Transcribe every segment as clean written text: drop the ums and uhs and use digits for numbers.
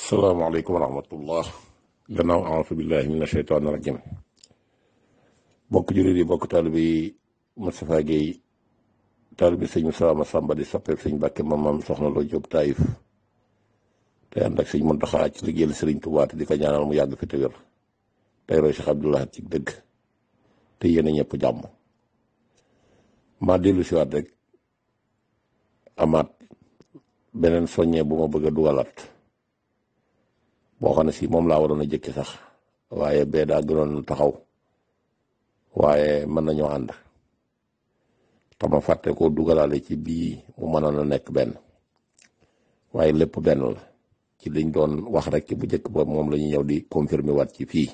salaamaaleykum wa rahmatullah gannaaw aousu billahi min asheytaani rajim bokk jullit yi bokk taalibe yi Moustapha Guèye taalibe sëñ Moussa Massamba di soppeek sëñ Mbàkke mamam soxna Lo Jóob Taïf te ànd ak sëñ Muntaxa ci liggéeyal sëriñ Tuubaa te di ko ñaanal mu yàgg fi te wér tey roy Cheikh Abdoulaye ci dëgg te yéene ñëpp jàmm maa dellu siwaat rek amaat beneen soññee bu ma bëgg a dugalaat boo xam ne si moom laa waroon a jëkki sax waaye bee daa gënoon taxaw waaye mën nañoo ànd tama fàtte ko dugalaale ci bii mu mënoon a nekk benn waaye lépp benn la ci liñ doon wax rek ci bu njëkk ba moom la ñuy ñëw di confirmer waat ci fii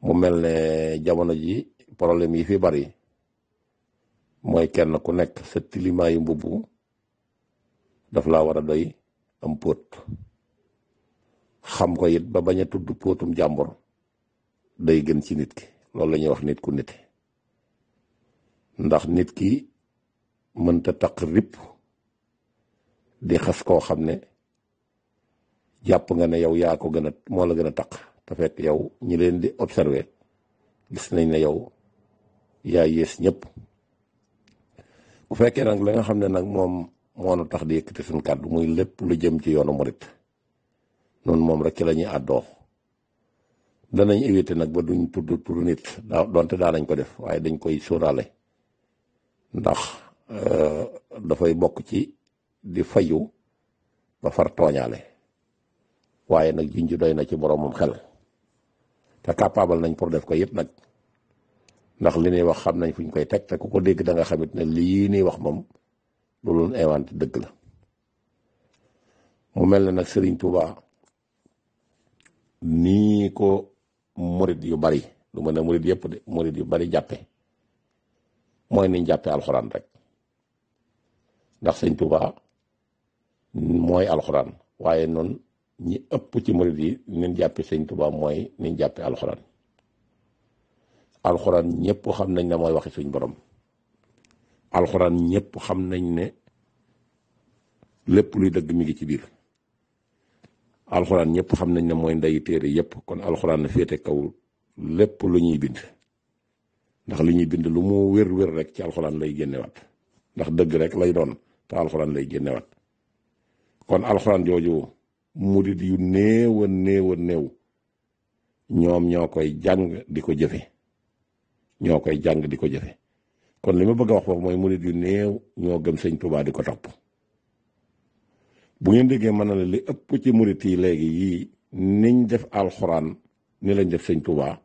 mu mel ne jamono ji problème yi fi bari mooy kenn ku nekk sa tilimaayu mbubb daf laa war a doy am póot xam ko it ba bañ a tudd póotum jàmbur day gën ci nit ki loolu la ñuy wax nit ku nite ndax nit ki mënta taq ripp di xas koo xam ne jàpp nga ne yow yaa ko gën a moo la gën a taq te fekk yow ñi leen di observer gis nañ ne yow yaa yées ñëpp bu fekkee nag la nga xam ne nag moom moo nu tax di yëkkati suñ kàddu muy lépp lu jëm ci yoonu murit noonu moom rek ci la ñuy àddoo danañ éviter nag ba duñ tudd turu nit donte daa nañ ko def waaye dañ koy sóoraale ndax dafay bokk ci di fayu ba far tooñaale waaye nag junj doy na ci boromam xel te capable nañ pour def ko yëpp nag ndax li ñuy wax xam nañ fuñ koy teg te ku ko dégg da nga xamit ne lii ñuy wax moom loolu inventé dëgg la mu mel ne nag Serigne Touba nii ko murit yu bari lu ma ne murit yëpp de murit yu bari jàppe mooy niñ jàppe alxuraan rek ndax sëñ Touba mooy alxuraan waaye noonu ñi ëpp ci murit yi niñ jàppe sëñ Touba mooy niñ jàppe alxuraan alxuraan ñëpp xam nañ ne mooy waxi suñ borom alxuraan ñëpp xam nañ ne lépp luy dëgg mi ngi ci biir alxuraan ñëpp xam nañ ne mooy ndeyi téere yëpp kon alxuraan na féete kaw lépp lu ñuy bind ndax li ñuy bind lu mu wér-wér rek ci alxuraan lay génnewaat ndax dëgg rek lay doon te alxuraan lay génnewaat kon alxuraan jooju murit yu néew a néew a néew ñoom ñoo koy jàng di ko jëfe ñoo koy jàng di ko jëfe kon li ma bëgg a wax foofu mooy murit yu néew ñoo gëm sëñ Tuubaa di ko topp bu ngeen déggee mën na la li ëpp ci murit yi léegi yii niñ def alxuraan ni lañ def sëñ Tuubaa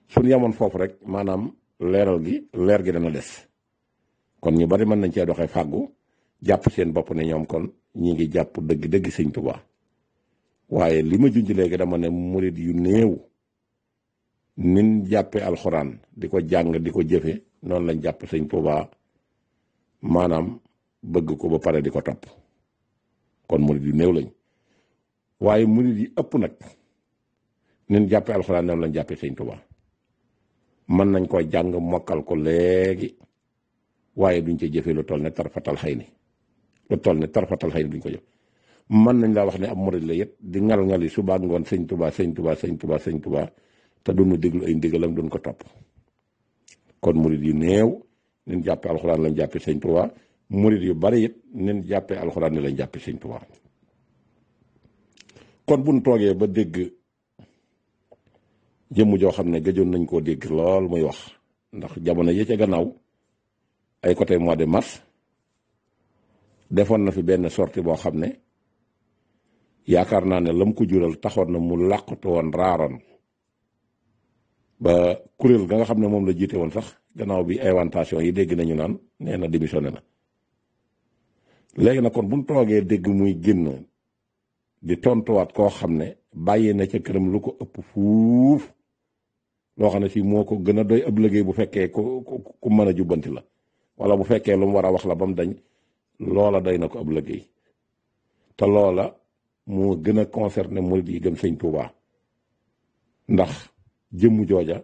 suñ yamoon foofu rek maanaam leeral gi leer gi dana des kon ñu bari mën nañ cee doxee fàggu jàpp seen bopp ne ñoom kon ñi ngi jàpp dëgg-dëgg sëñ Tuubaa waaye li ma junj léegi dama ne murit yu néew nin jàppe alxuraan di ko jàng di ko jëfe noonu lañ jàpp sëñ Tuubaa maanaam bëgg ko ba pare di ko topp kon murit yu néew lañ waaye murit yi ëpp nag nin jàppe alxuraan noonu lañ jàppe sëñ Tuubaa mën nañ ko jàng mokkal ko léegi waaye duñ ci jëfe lu toll ne tarfatal xëy ni lu toll ne tarfatal xëy ni duñ ko jëf mën nañ laa wax ne ab murit la yit di ngal-ngali suba ak ngoon sëñ Tuubaa sëñ Tuubaa sëñ Tuubaa sëñ Tuubaa te duñu déglu ay ndigalam duñ ko topp kon murit yu néew nin jàppe alxuraan lañ jàppe sëñ Tuubaa murit yu bari it nin jàppe alxuraan ni lañ jàppe sëñ Tuubaa kon buñ toogee ba dégg jëmm joo xam ne gëjoon nañ koo dégg lool muy wax ndax jamono yi ca gannaaw ay côté mois de mars defoon na fi benn sortie boo xam ne yaakaar naa ne lam ko jural taxoon na mu làqatu woon raaroon ba kuréel ga nga xam ne moom la jiite woon sax gannaaw bi invitation yi dégg nañu naan nee na démissionné na léegi nag kon buñ toogee dégg muy génn di tontuwaat koo xam ne bàyyi na ca këram lu ko ëpp fuuf loo xam ne si moo ko gën a doy ab liggéey bu fekkee ku mën a jubbanti la wala bu fekkee lu mu war a wax la ba mu dañ loola doy na ko ab liggéey te loola moo gën a concerné murid yi gëm sëñ Tuubaa ndax jëmmu jooja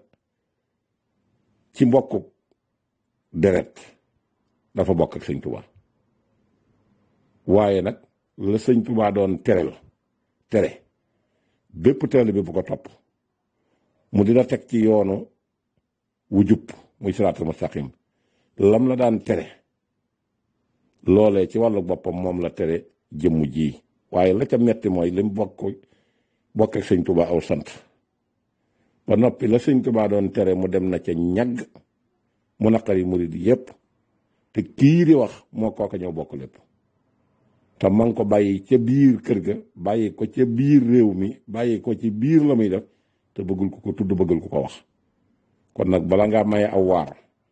ci mbokku deret dafa bokk ak sëñ Tuubaa waaye nag la sëñ Tuubaa doon terel tere bépp taalibe bu ko topp mu dina teg ci yoonu wu jub muy siraatal mustaqim lam la daan tere loolee ci wàllu boppam moom la tere jëmm ji waaye la ca metti mooy lim bokk ak sëñ Tuubaa aw sant ba noppi la sëñ Tuubaa doon tere mu dem na ca ñagg mu naqari murid yépp te kii di wax moo kooka ñëw bokk lépp te ma ngi ko bàyyi ca biir kër ga bàyyi ko ca biir réew mi bàyyi ko ci biir la muy def te bëggul ko tudd bëggul ko wax kon nag bala ngaa maye aw waar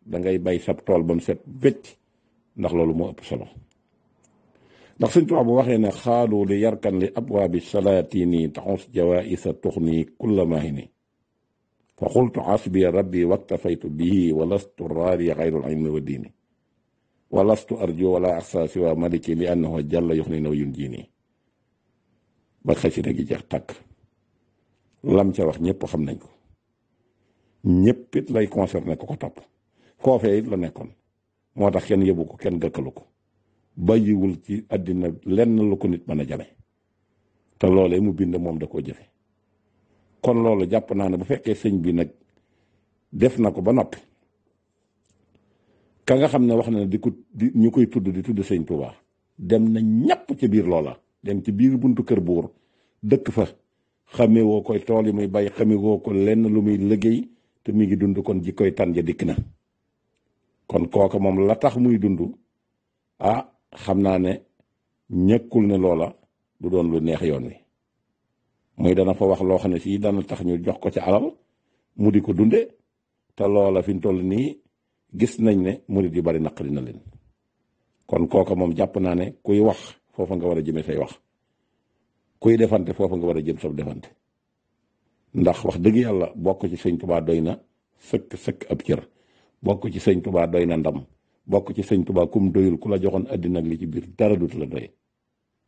da ngay bay sab tool ba mu set wecc ndax loolu moo ëpp solo ndax sëñ Tuubaa bu waxee ne xaalu li yarkan li abwaabi salaatini taxus jawaisa tuxni kulla mahini fa xultu asbiya rabbi waktafaytu bihi wa lastu raari xayrul ilmi wa diini wa lastu arju wala axsa siwa maliki li annahu jalla yuxni naw yun jiini ba xasida gi jeex tàkk lam ca wax ñëpp xam nañ ko ñëpp it lay concerné ko ko topp foofee it la nekkoon moo tax kenn yëbu ko kenn gëkkalu ko bàyyiwul ci àddina lenn lu ko nit mën a jame te loolee mu bind moom da koo jëfe kon loolu jàpp naa ne bu fekkee sëñ bi nag def na ko ba noppi ka nga xam ne wax na ne ñu koy tudd di tudd sëñ Tuubaa dem na ñàpp ci biir loola dem ci biir buntu kër buur dëkk fa xame woo koy tool yi muy bay xame woo ko lenn lu muy liggéey te mi ngi dund kon ji koy tan ja dikk na kon kooka moom la tax muy dund xam naa ne ñëkkul ne loola du doon lu neex yoon wi muy dana fa wax loo xam ne si dana tax ñu jox ko ci alal mu di ko dunde te loola fi mu toll nii gis nañ ne murit yu bari naqari na leen kon kooka moom jàpp naa ne kuy wax foofa nga war a jëme say wax kuy defante foofa nga war a jëm sab defante ndax wax dëgg yàlla bokk ci sëñ Tuubaa doy na sëkk ab cër bokk ci sëñ Tuubaa doy na ndam bokk ci sëñ Tuubaa kum doyul ku la joxoon àddina ak li ci biir dara dut la doy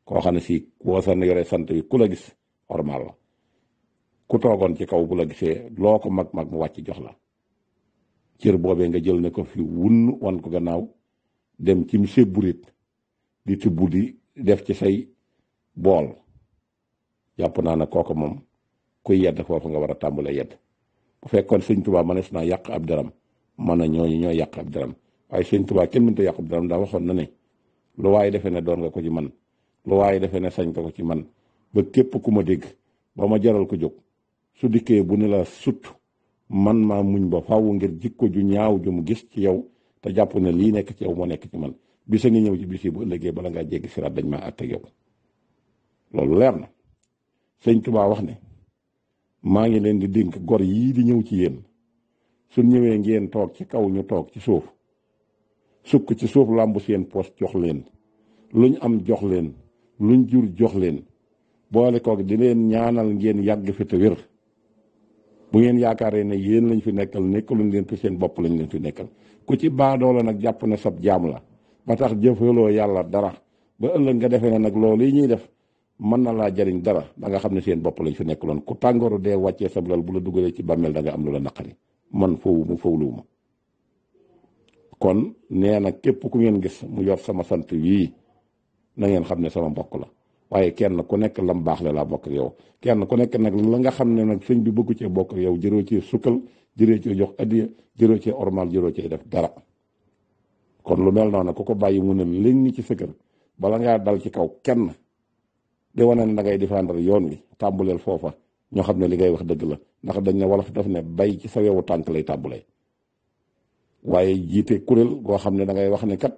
koo xam ne si boo sa yore sant wi ku la gis normal la ku toogoon ci kaw bu la gisee loo ko mag mu wàcc jox la cër boobee nga jël ne ko fi wunn wan ko gannaaw dem ci monsieur burit di tibb di def ci say bool jàpp naa ne kooku moom kuy yedd foofu nga war a tàmbalee yedd bu fekkoon sëñ Tuubaa mënees naa yàq ab daram mën a ñooñu ñooy yàq ab daram waaye sëñ Tuubaa kenn mënta yàq ab daram daa waxoon na ne lu waaye defee ne doon nga ko ci man lu waaye defee ne sañ nga ko ci man ba képp ku ma dégg ba ma jaral ko jóg su dikkee bu ne la sut man maa muñ ba faaw ngir jikko ju ñaaw ju mu gis ci yow te jàpp ne lii nekk ci yow moo nekk ci man bisa ngi ñëw ci bis yi bu ëllëgee bala ngaa jéggi siraat dañ maa àtte yow loolu leer na sëñ Tuubaa wax ne maa ngi leen di dénk gor yii di ñëw ci yéen su ñëwee ngeen toog ci kaw ñu toog ci suuf sukk ci suuf làmbu seen poos jox leen luñ am jox leen luñ jur jox leen boole koog di leen ñaanal ngeen yàgg fi te wér bu ngeen yaakaaree ne yéen lañ fi nekkal nekkaluñ leen fi seen bopp lañ leen fi nekkal ku ci baadoola nag jàpp ne sab jaam la ba tax jëfaloo yàlla dara ba ëllëg nga defee ne nag loolu yi ñuy def mën na laa jariñ dara da nga xam ne seen bopp lañ fi nekkaloon ku tàngooru dee wàccee sab lal bu la dugalee ci bàmmeel da nga am lu la naqari man fawluwuma kon nee na képp ku ngeen gis mu yor sama sant wii na ngeen xam ne sama mbokk la waaye kenn ku nekk lam baax la laa bokk ak yow kenn ku nekk nag la nga xam ne nag sëñ bi bëggu cee bokk ak yow jëroo cee sukkal jëroo cee jox addiya jëroo cee ormal jëroo cee def dara kon lu mel noonu ku ko bàyyi mu ne léegi ni ci sa kër bala ngaa dal ci kaw kenn di wane ne da ngay défendre yoon wi tàmbuleel foofa ñoo xam ne li ngay wax dëgg la ndax dañ ne wolof daf ne bay ci sa wewu tànk lay tàmbulee waaye jiite kuréel goo xam ne da ngay wax ne kat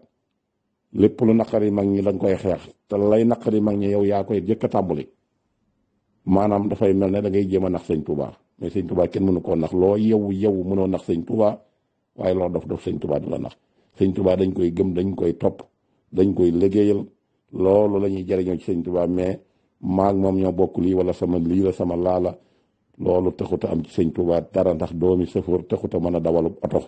lépp lu naqari mag ñi da nga koy xeex te lay naqari mag ñi yow yaa koy jëkk a tàmbuli maanaam dafay mel ne da ngay jéem a nax sëñ Tuubaa mais sëñ Tuubaa kenn mënu koo nax loo yow mënoo nax sëñ Tuubaa waaye loo dof sëñ Tuubaa du la nax sëñ Tuubaa dañ koy gëm dañ koy topp dañ koy liggéeyal loolu la ñuy jariñoo ci sëñ Tuubaa mais maag moom ñoo bokk lii wala sama lii la sama laala loolu taxuta am ci sëñ Tuubaa dara ndax doomi sëfoor taxuta mën a dawalub oto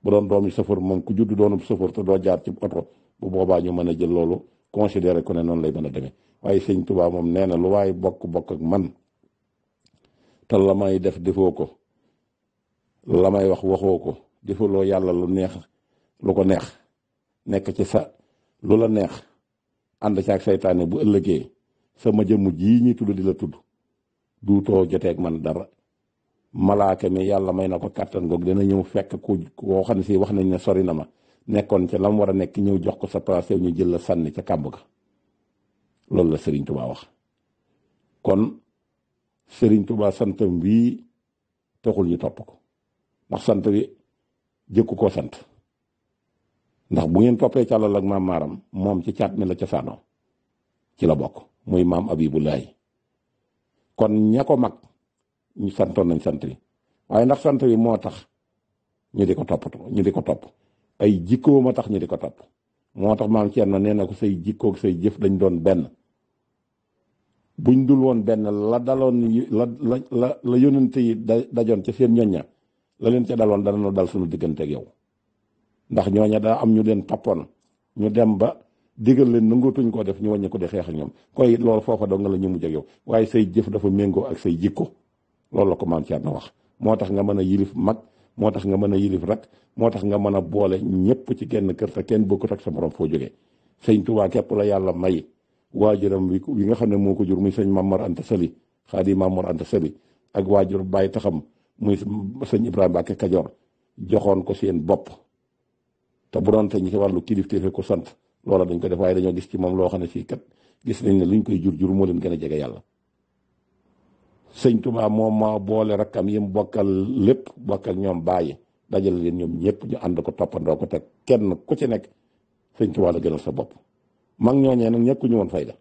bu doon doomi sëfoor moom ku judd doonub sëfoor te doo jaar ci oto bu boobaa ñu mën a jël loolu considéré ko ne noonu lay mën a demee waaye sëñ Tuubaa moom nee na lu waay bokk ak man te la may def defoo ko la may wax waxoo ko defaloo yàlla lu neex lu ko neex nekk ci sa lu la neex ànd ci ak saytaane bu ëllëgee sama jëmm jii ñuy tudd di la tudd duutoo joteeg man dara. malaaka mi yàlla may na ko kàttan goog dina ñëw fekk koo xam ne si wax nañ ne sori na ma nekkoon ca lam war a nekk ñëw jox ko sa place ñu jël la sànni ca kàmb ga. loolu la Serigne Touba wax. kon Serigne Touba santam bii taxul ñu topp ko ndax sant bi jëkku koo sant ndax bu ngeen toppee càllal ak maam maaram moom ci caat mi la cosaanoo ci la bokk muy maam Abibulaay. kon ña ko mag ñu santoon nañ sant bi waaye ndax sant bi moo tax ñu di ko toppatoo ñu di ko topp ay jikkoo ma tax ñu di ko topp. moo tax maam Thierno nee na ko say jikkoog say jëf dañ doon benn buñ dul woon benn la daloon la yónnante yi dajoon ca seen ñoñña la leen ca daloon dana nu dal suñu digganteeg yow ndax ñooña daa am ñu leen tappoon ñu dem ba digal leen nangootuñ koo def ñu wàññi ko di xeex ak ñoom koy loolu foofa doo nga la ñu mujj ak yow waaye say jëf dafa méngoo ak say jikko loolu la ko maam Thierno wax. moo tax nga mën a yilif mag moo tax nga mën a yilif rak moo tax nga mën a boole ñëpp ci genn kër te kenn bokkut ak sa morom foo jógee. sëñ Touba képp la yàlla may waajuram wi nga xam ne moo ko jur muy sëñ Mamor Anta Sali Xaadi Mamor Anta Sali ak waajur bàyyi taxam muy sëñ Ibrahima Mbacke Kajoor joxoon ko seen bopp te bu doon te ñi ci wàllu kilifteefe ko sant loola dañ ko def waaye dañoo gis ci moom loo xam ne fii kat gis nañ ne luñ koy jur moo leen gën a jege yàlla. sëñ Touba moom maa boole rakkam yi mu bokkal lépp bokk ak ñoom bàyyi dajale leen ñoom ñëpp ñu ànd ko toppandoo ko te kenn ku ci nekk sëñ Touba la gënal sa bopp. mag ñooñee nag ñekkuñu woon fayda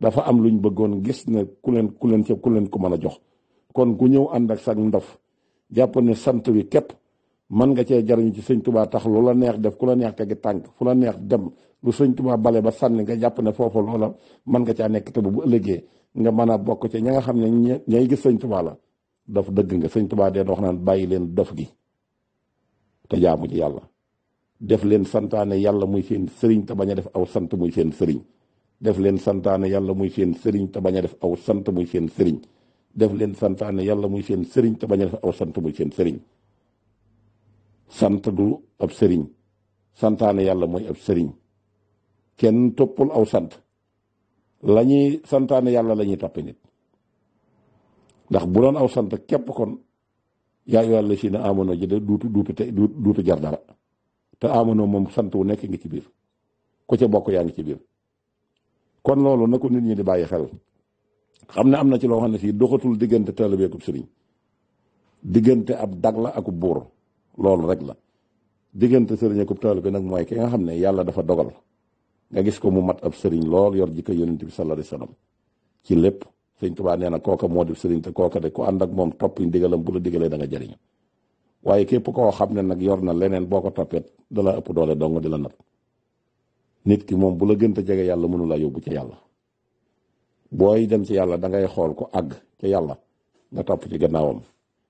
dafa am luñ bëggoon gis ne ku leen ko mën a jox kon ku ñëw ànd ak sag ndof jàpp ne sant wi képp mën nga cee jariñu ci sëñ Touba tax lu la neex def ku la neex tegi tànk fu la neex dem lu sëñ Touba bale ba sànni nga jàpp ne foofu loola mën nga caa nekk te bu ëllëgee nga mën a bokk ci ña nga xam ne ñay gis sëñ Touba la dof dëgg nga sëñ Touba deen wax naan bàyyi leen dof gi te jaamu ci yàlla def leen santaane yàlla muy seen sëriñ te bañ a def aw sant muy seen sëriñ def leen santaane yàlla muy seen sëriñ te bañ a def aw sant muy seen sëriñ def leen santaane yàlla muy seen sëriñ te bañ a def aw sant muy seen sëriñ sant du ab sëriñ santaane yàlla mooy ab sëriñ kenn toppul aw sant la ñuy santaane yàlla la ñuy toppe nit ndax bu doon aw sant képp kon yaa ayyuhal laziina aamanuu ji de duutu jar dara te amanoo moom sant wu nekk ngi ci biir ku ca bokk yaa ngi ci biir kon loolu na ko nit ñi di bàyyi xel xam ne am na ci loo xam ne fii doxatul diggante taalibe ak sëriñ diggante ab dag la ak buur loolu rek la diggante sëriñ ak taalibe nag mooy ki nga xam ne yàlla dafa dogal nga gis ko mu mat ab sëriñ lool yor jikko yonent bi sallallahu alayhi wasallam ci lépp sëñ Tuubaa nee na kooka moo di sëriñ te kooka de ku ànd ak moom topp ndigalam bu la digalee da nga jariñu waaye képp koo xam ne nag yor na leneen boo ko toppee dala ëpp doole dong di la nat nit ki moom bu la gënta jege yàlla mënu la yóbbu ca yàlla booy dem ci yàlla da ngay xool ko àgg ca yàlla nga topp ci gannaawam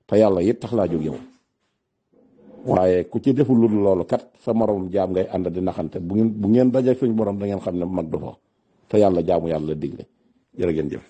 te yàlla it tax laa jóg yow waaye ku ci deful lu dul loolu kat sa morom jaam ngay ànd di naxante bu ngeen daje suñ borom da ngeen xam ne mag du fa te yàlla jaamu yàlla digle jërë ngeen jëf